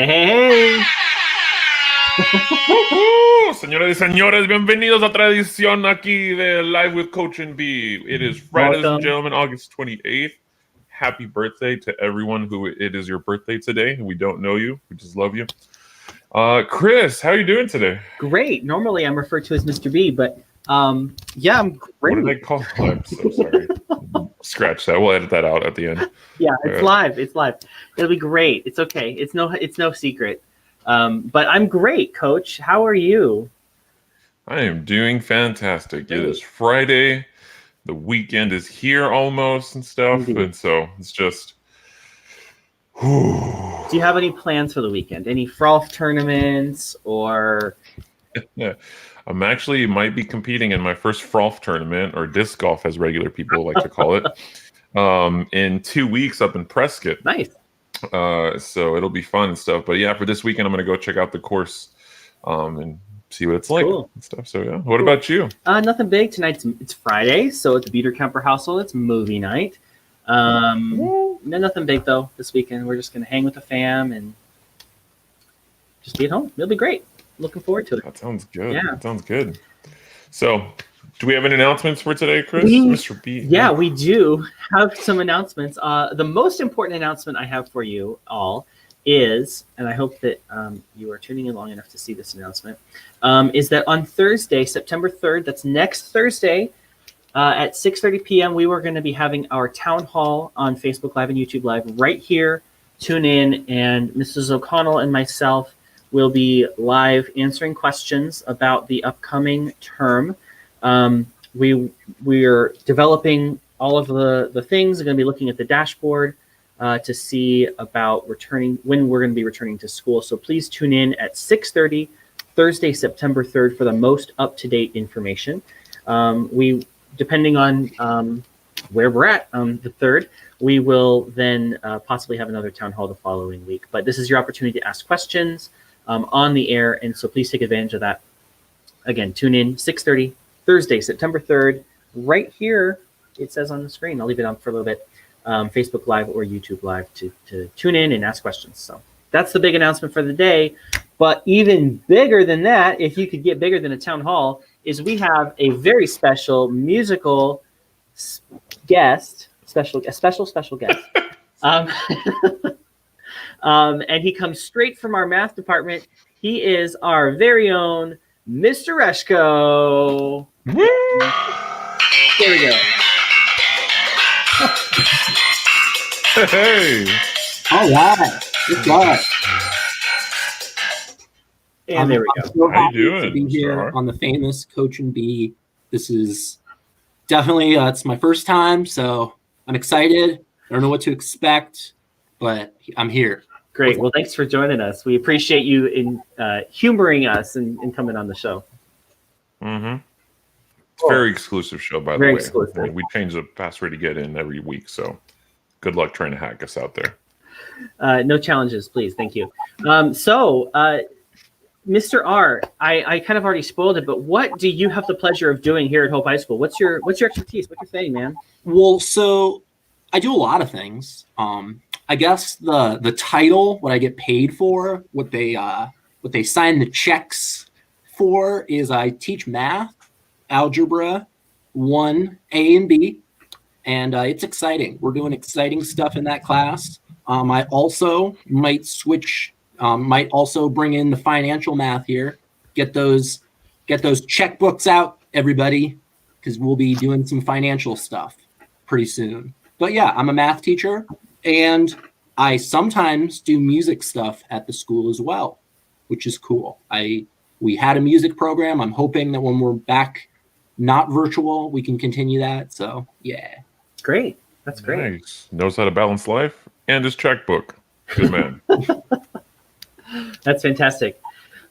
Hey. Señoras y señores, bienvenidos a otra edición aquí de Live with Coach and B. It is Friday, ladies and gentlemen, August 28th. Happy birthday to everyone who it is your birthday today. We don't know you. We just love you. Chris, how are you doing today? Great. Normally I'm referred to as Mr. B, but yeah, I'm great. What did I call you? I'm so sorry. Scratch that. We'll edit that out at the end. Yeah, it's live. It's live. It'll be great. It's okay. It's no secret. But I'm great, Coach. How are you? I am doing fantastic. It is Friday. The weekend is here almost and stuff. Indeed. And so it's just... Do you have any plans for the weekend? Any frolf tournaments or... Yeah. I'm actually might be competing in my first frolf tournament, or disc golf as regular people like to call it, in 2 weeks up in Prescott. Nice. So it'll be fun and stuff. But yeah, for this weekend, I'm going to go check out the course and see what it's like and stuff. So yeah. What about you? Nothing big. It's Friday, so at the Beater Kemper household, it's movie night. No, nothing big though this weekend. We're just going to hang with the fam and just be at home. It'll be great. Looking forward to it. That sounds good. Yeah. That sounds good. So, do we have any announcements for today, Chris? Mr. B? Yeah, we do have some announcements. The most important announcement I have for you all is, and I hope that you are tuning in long enough to see this announcement, is that on Thursday, September 3rd, that's next Thursday, at 6:30 p.m., we were going to be having our town hall on Facebook Live and YouTube Live right here. Tune in, and Mrs. O'Connell and myself will be live answering questions about the upcoming term. We are developing all of the things. We're going to be looking at the dashboard to see about when we're going to be returning to school. So please tune in at 6:30 Thursday, September 3rd for the most up-to-date information. Depending on where we're at on the 3rd, we will then possibly have another town hall the following week. But this is your opportunity to ask questions on the air, and so please take advantage of that. Again, tune in 6:30 Thursday, September 3rd, right here. It says on the screen. I'll leave it on for a little bit. Facebook Live or YouTube Live to tune in and ask questions. So that's the big announcement for the day. But even bigger than that, if you could get bigger than a town hall, is we have a very special musical guest, special guest. And he comes straight from our math department. He is our very own Mr. Rashkow. There we go. Hey. All right. Good job. And there we go. So How happy you doing, to be here Mr. R? on the famous Coach and B. This is definitely it's my first time, so I'm excited. I don't know what to expect, but I'm here. Great. Well, thanks for joining us. We appreciate you in humoring us and coming on the show. Mm-hmm. It's a very exclusive show, by the way. Very exclusive. I mean, we change the password to get in every week, so good luck trying to hack us out there. No challenges, please. Thank you. Mr. R, I kind of already spoiled it, but what do you have the pleasure of doing here at Hope High School? What's your expertise? What's your thing, man? Well, so I do a lot of things. I guess the title, what I get paid for, what they sign the checks for, is I teach math, algebra 1, A and B, and it's exciting. We're doing exciting stuff in that class. I also might also bring in the financial math here. Get those checkbooks out, everybody, because we'll be doing some financial stuff pretty soon. But yeah, I'm a math teacher, and I sometimes do music stuff at the school as well, which is cool. We had a music program. I'm hoping that when we're back, not virtual, we can continue that. So yeah. Great. That's great. Nice. Knows how to balance life and his checkbook. Good man. That's fantastic.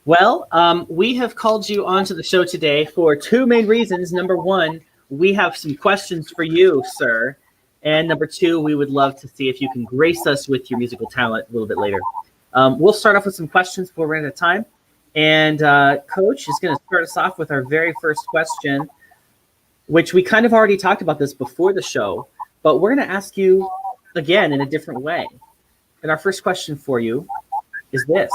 Well, we have called you onto the show today for two main reasons. Number one, we have some questions for you, sir. And number two, we would love to see if you can grace us with your musical talent a little bit later. We'll start off with some questions before we're out of time. And Coach is going to start us off with our very first question, which we kind of already talked about this before the show, but we're going to ask you again in a different way. And our first question for you is this?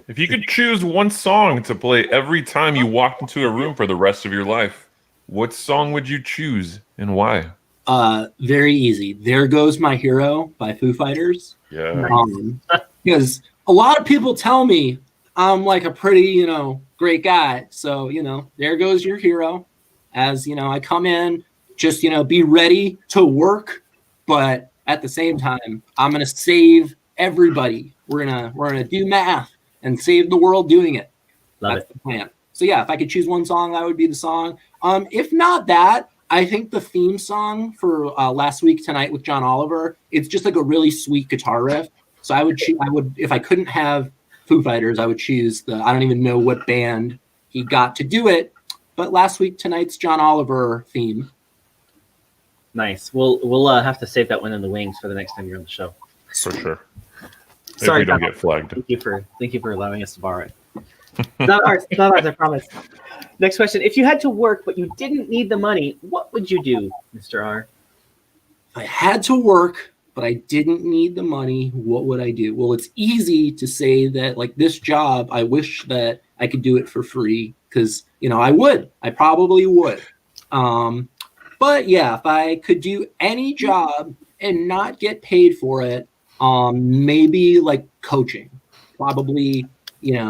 If you could choose one song to play every time you walked into a room for the rest of your life, what song would you choose and why? Very easy. There Goes My Hero by Foo Fighters. Yeah. Because a lot of people tell me I'm like a pretty, great guy. So, there goes your hero. As, I come in, just, be ready to work. But at the same time, I'm going to save everybody. We're going to do math and save the world doing it. That's the plan. So yeah, if I could choose one song, that would be the song. If not that, I think the theme song for Last Week Tonight with John Oliver, it's just like a really sweet guitar riff. So I would if I couldn't have Foo Fighters, I would choose I don't even know what band he got to do it, but Last Week Tonight's John Oliver theme. Nice. We'll have to save that one in the wings for the next time you're on the show. For sure. Sorry, if we don't get flagged. Thank you for allowing us to borrow it. Not ours, I promise. Next question. If you had to work but you didn't need the money, what would you do, Mr. R? If I had to work but I didn't need the money, what would I do? Well, it's easy to say that like this job, I wish that I could do it for free because, I probably would. But yeah, if I could do any job and not get paid for it, maybe like coaching, probably,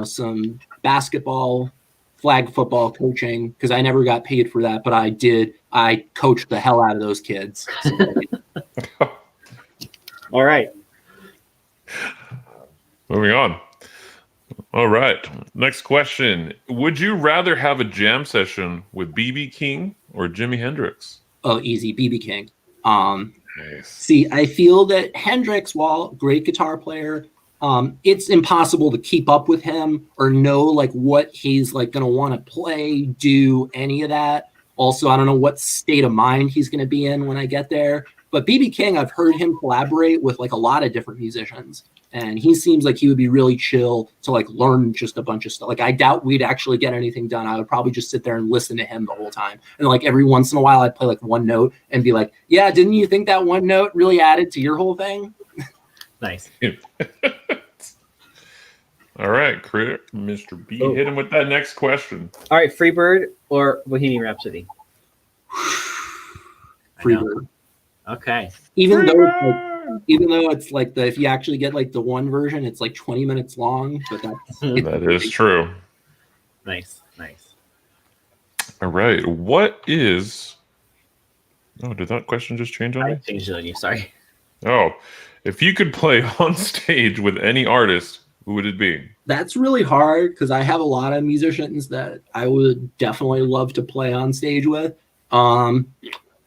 some basketball, flag football coaching, because I never got paid for that, but I coached the hell out of those kids. So. All right. Moving on. All right. Next question. Would you rather have a jam session with B.B. King or Jimi Hendrix? Oh, easy. B.B. King. Nice. See, I feel that Hendrix, while great guitar player, it's impossible to keep up with him or know like what he's like going to want to play, do any of that. Also, I don't know what state of mind he's going to be in when I get there. But B.B. King, I've heard him collaborate with like a lot of different musicians, and he seems like he would be really chill to like learn just a bunch of stuff. Like I doubt we'd actually get anything done. I would probably just sit there and listen to him the whole time. And like every once in a while, I'd play like one note and be like, "Yeah, didn't you think that one note really added to your whole thing?" Nice. All right, Critter, Mr. B, hit him with that next question. All right, Freebird or Bohemian Rhapsody? Freebird. Okay. Even though it's like if you actually get like the one version, it's like 20 minutes long, but that is true. Nice. All right. Did that question just change on me? I changed it on you, sorry. Oh, if you could play on stage with any artist, who would it be? That's really hard because I have a lot of musicians that I would definitely love to play on stage with.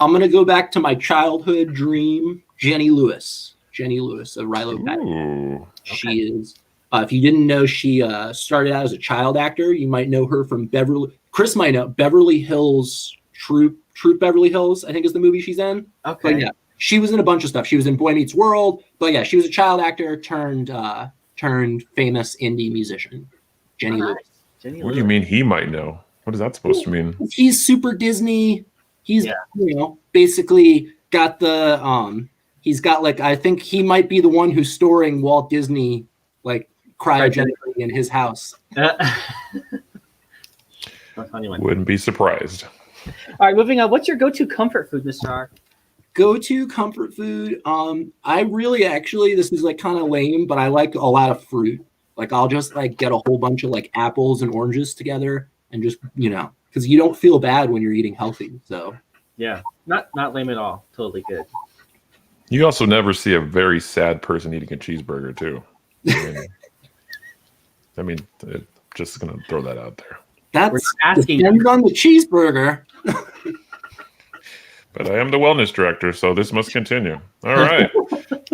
I'm going to go back to my childhood dream, Jenny Lewis of Rilo Petty. She is, if you didn't know, she started out as a child actor. You might know her from Chris might know, Beverly Hills, Troop Beverly Hills, I think is the movie she's in. Okay. But yeah, she was in a bunch of stuff. She was in Boy Meets World, but yeah, she was a child actor turned famous indie musician, Jenny Lewis. What do you mean he might know? What is that supposed to mean? He's super Disney. He's basically got he's got like, I think he might be the one who's storing Walt Disney like cryogenically in his house. Wouldn't be surprised. All right, moving on. What's your go-to comfort food, Mr. R? Go-to comfort food. I really actually, this is like kind of lame, but I like a lot of fruit. Like I'll just like get a whole bunch of like apples and oranges together and just, because you don't feel bad when you're eating healthy. So yeah, not lame at all. Totally good. You also never see a very sad person eating a cheeseburger too. Just gonna throw that out there. That's depends on the cheeseburger. But I am the wellness director, so this must continue. All right.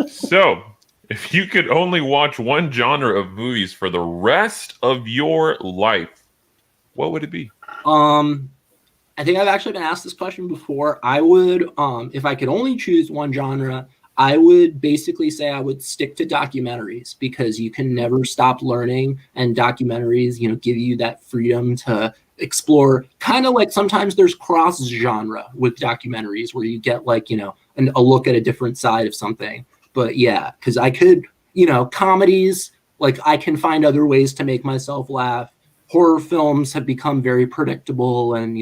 So, if you could only watch one genre of movies for the rest of your life, what would it be? I think I've actually been asked this question before. I would, if I could only choose one genre, I would basically say I would stick to documentaries because you can never stop learning, and documentaries, give you that freedom to explore. Kind of like sometimes there's cross genre with documentaries where you get like, a look at a different side of something. But yeah, because I could, comedies, Like I can find other ways to make myself laugh. Horror films have become very predictable, and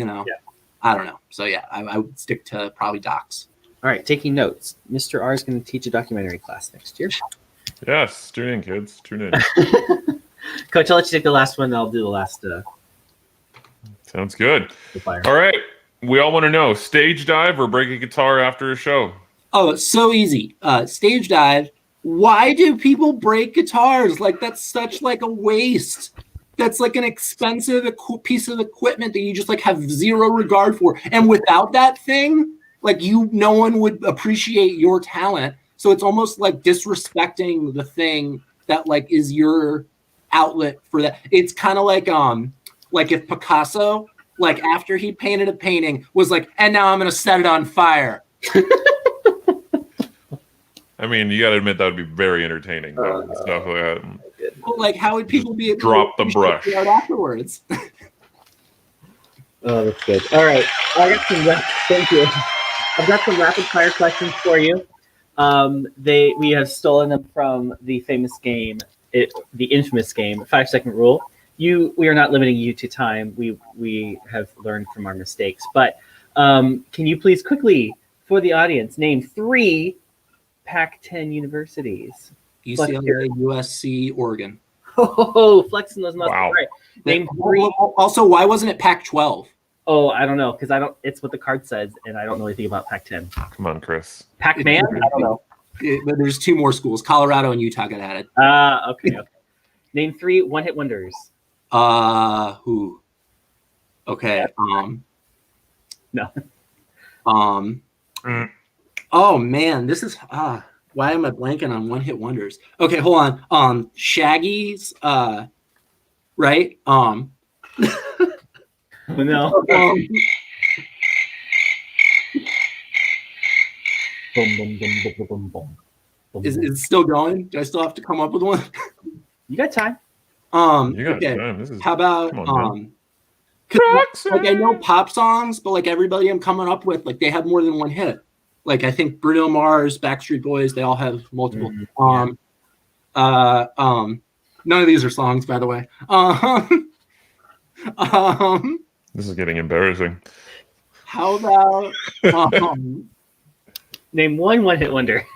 I don't know. So yeah, I would stick to probably docs. All right, taking notes. Mr. R is going to teach a documentary class next year. Yes, tune in, kids. Tune in. Coach, I'll let you take the last one. I'll do the last. Sounds good. All right. We all want to know, stage dive or break a guitar after a show? Oh, it's so easy. Stage dive. Why do people break guitars? Like that's such like a waste. That's like an expensive piece of equipment that you just like have zero regard for. And without that thing, like no one would appreciate your talent. So it's almost like disrespecting the thing that like is your outlet for that. It's kind of like if Picasso, like after he painted a painting, was like, and now I'm going to set it on fire. I mean, you got to admit that would be very entertaining. Though. Well, like, how would people be able drop to the brush afterwards? Oh, that's good. All right, thank you. I've got some rapid fire questions for you. We have stolen them from the famous game, the infamous game, 5-second rule. We are not limiting you to time. We have learned from our mistakes. But can you please quickly, for the audience, name 3 Pac-10 universities? UCLA, USC, Oregon. Oh, flexing those muscles. Wow. Right. Name 3. Also, why wasn't it Pac-12? Oh, I don't know, because it's what the card says, and I don't know anything about Pac-10. Come on, Chris. Pac-Man? I don't know. But there's 2 more schools. Colorado and Utah got added. Okay. Name 3 one-hit wonders. Who? Okay. No. Oh man, this is why am I blanking on one-hit wonders? Okay, hold on. Shaggy's right? No. Is it still going? Do I still have to come up with one? You got time. You got okay. time. How about like I know pop songs, but like everybody I'm coming up with, like they have more than one hit. Like I think Bruno Mars, Backstreet Boys, they all have multiple. None of these are songs, by the way. This is getting embarrassing. How about name one-hit wonder.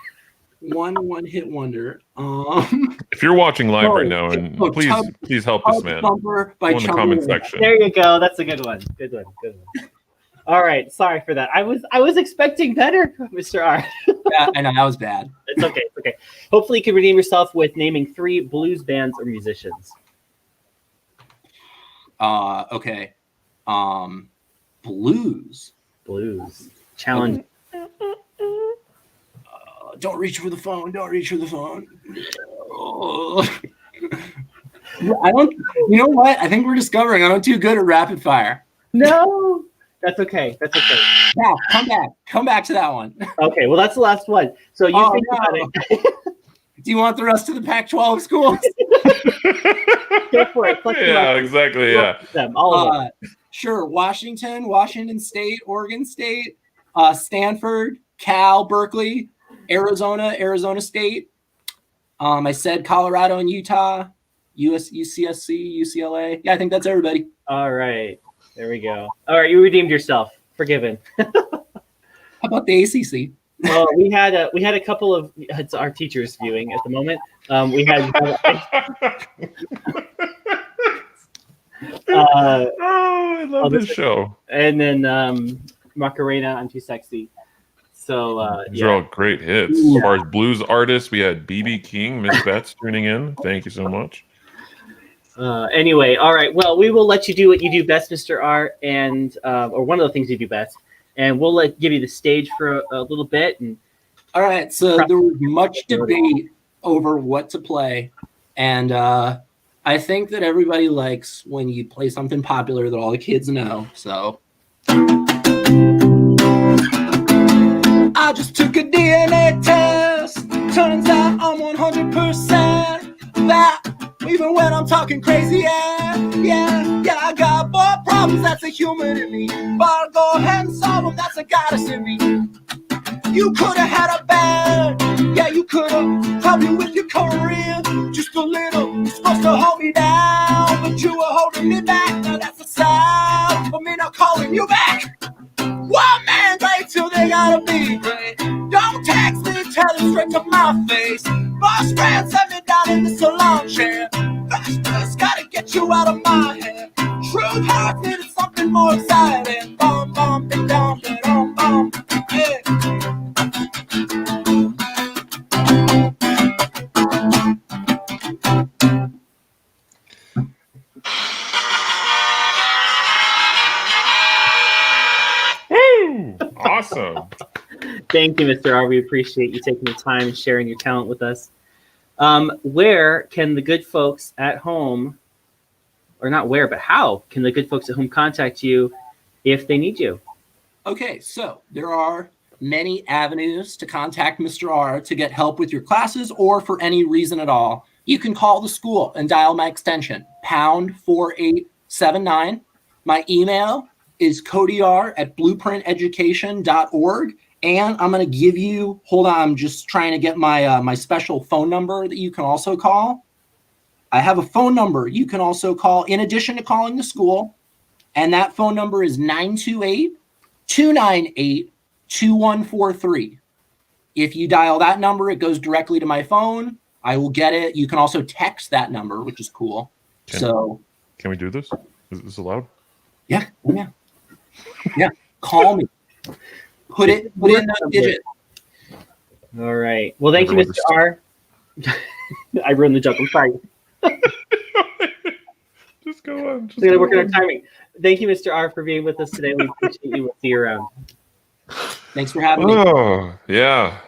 One-hit wonder. If you're watching live right now, and please help this man. Go in the comment section. There you go. That's a good one. Good one. All right. Sorry for that. I was expecting better, Mr. R. Yeah, I know that was bad. It's okay. Hopefully, you can redeem yourself with naming 3 blues bands or musicians. Okay. Blues. Challenge. Don't reach for the phone. Oh. I don't. You know what? I think we're discovering I'm too good at rapid fire. No, that's okay. Yeah, come back to that one. Okay, well that's the last one. So you think about it. Do you want the rest of the Pac-12 schools? Go for it. Yeah, exactly. Yeah. All of them. Sure. Washington State, Oregon State, Stanford, Cal, Berkeley, Arizona State. I said Colorado and Utah, UCSC, UCLA. Yeah, I think that's everybody. All right. There we go. All right, you redeemed yourself. Forgiven. How about the ACC? Well, we had a couple of it's our teachers viewing at the moment. We had I love this show. And then Macarena, I'm Too Sexy. So these are all great hits. As far as blues artists, we had BB King, Miss Betts tuning in. Thank you so much. Anyway, all right. Well, we will let you do what you do best, Mr. R, and or one of the things you do best, and we'll give you the stage for a little bit. And all right. So there was much debate over what to play, and I think that everybody likes when you play something popular that all the kids know. So. I just took a DNA test. Turns out I'm 100% that. Even when I'm talking crazy, yeah, I got more problems, that's a human in me. But I'll go ahead and solve them, that's a goddess in me. You could have had a band, yeah, you could have helped me with your career. Just a little to hold me down, but you were holding me back. Now that's a sign for me not calling you back. One man great till they gotta be great. Don't text me, tell it straight to my face. Boss friend set me down in the salon chair. First, gotta get you out of my head. Truth hurts, needed something more exciting. Bum, bum, bing, dum, dum, bum. Yeah. Woo! Awesome. Thank you, Mr. R. We appreciate you taking the time and sharing your talent with us. Where can the good folks at home, or not where, but how can the good folks at home contact you if they need you? Okay, so there are many avenues to contact Mr. R to get help with your classes or for any reason at all. You can call the school and dial my extension, #4879. My email is codyr@blueprinteducation.org. And I'm going to give you, hold on, I'm just trying to get my my special phone number that you can also call. I have a phone number you can also call in addition to calling the school. And that phone number is 928-298-2143. If you dial that number, it goes directly to my phone. I will get it. You can also text that number, which is cool. Can we do this? Is this allowed? Yeah. Call me. Put in the digit. All right. Well, thank you, Mr. R. I ruined the joke. I'm sorry. Just go on. We're going to work on our timing. Thank you, Mr. R, for being with us today. We appreciate you. We'll see you around. Thanks for having me. Oh, yeah.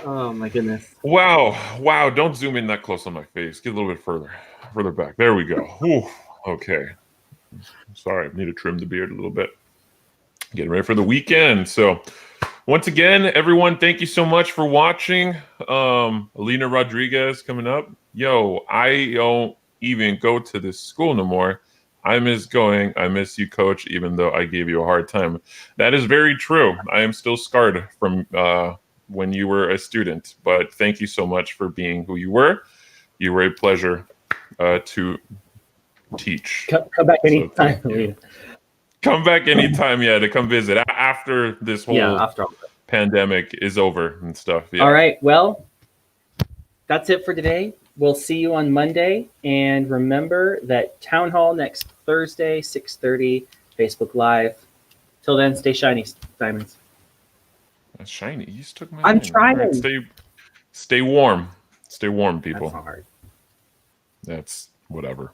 Oh, my goodness. Wow. Don't zoom in that close on my face. Get a little bit further back. There we go. Whew. Okay. Sorry, I need to trim the beard a little bit. Getting ready for the weekend. So once again, everyone, thank you so much for watching. Alina Rodriguez coming up. Yo, I don't even go to this school no more. I miss going. I miss you, coach, even though I gave you a hard time. That is very true. I am still scarred from when you were a student. But thank you so much for being who you were. You were a pleasure to teach. Come back anytime. So come back anytime, to come visit after this whole pandemic is over and stuff. Yeah. All right. Well, that's it for today. We'll see you on Monday. And remember that Town Hall next Thursday, 6:30, Facebook Live. Till then, stay shiny, Diamonds. That's shiny. You just took my I'm name. trying. Right, stay warm. Stay warm, people. That's not hard. That's whatever.